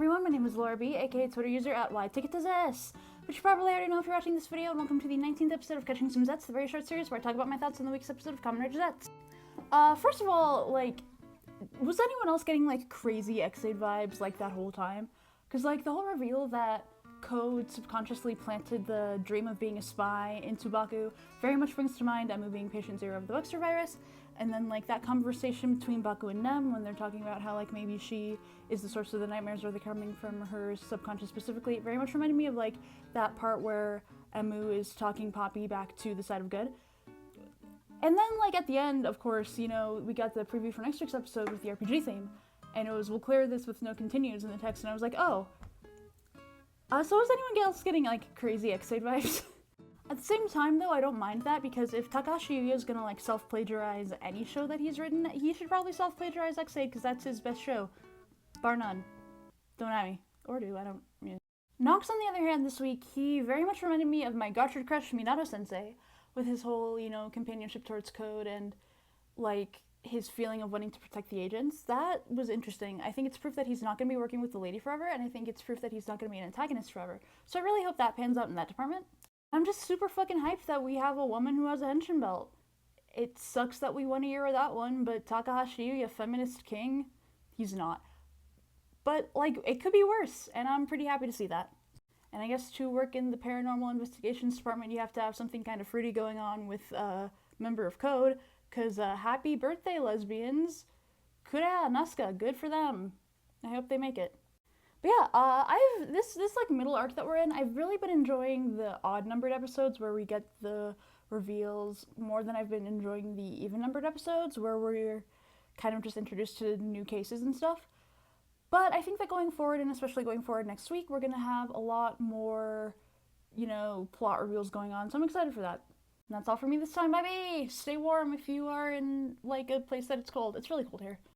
everyone, my name is Laura B, aka Twitter user at zeztz, which you probably already know if you're watching this video, and welcome to the 19th episode of Catching Some Zets, the very short series where I talk about my thoughts on the week's episode of Kamen Rider Zets. First of all, was anyone else getting, crazy X-Aid vibes, that whole time? Because, the whole reveal that Code subconsciously planted the dream of being a spy into Baku very much brings to mind Emu being patient zero of the Buckster virus, and then, that conversation between Baku and Nem when they're talking about how, maybe she is the source of the nightmares or they're coming from her subconscious specifically, it very much reminded me of, that part where Emu is talking Poppy back to the side of good. And then, at the end, of course, we got the preview for next week's episode with the RPG theme, and it was, we'll clear this with no continues in the text, and I was like, oh. So is anyone else getting, crazy X-Aid vibes? At the same time, though, I don't mind that, because if Takahashi Yuya is gonna, self-plagiarize any show that he's written, he should probably self-plagiarize X-Aid, because that's his best show. Bar none. Don't at me. Or do, I don't, yeah. Nox, on the other hand, this week, he very much reminded me of my Gertrude crush, Minato-sensei, with his whole, companionship towards Code and, his feeling of wanting to protect the agents. That was interesting. I think it's proof that he's not going to be working with the lady forever, and I think it's proof that he's not going to be an antagonist forever. So I really hope that pans out in that department. I'm just super fucking hyped that we have a woman who has a henshin belt. It sucks that we went a year without one, but Takahashi Yuya, feminist king, he's not. But, it could be worse, and I'm pretty happy to see that. And I guess to work in the paranormal investigations department, you have to have something kind of fruity going on with a member of Code, because happy birthday, lesbians. Kura, Nazca, good for them. I hope they make it. But yeah, this middle arc that we're in, I've really been enjoying the odd-numbered episodes where we get the reveals more than I've been enjoying the even-numbered episodes where we're kind of just introduced to new cases and stuff. But I think that going forward, and especially going forward next week, we're going to have a lot more, plot reveals going on, so I'm excited for that. And that's all for me this time. Bye-bye! Stay warm if you are in, a place that it's cold. It's really cold here.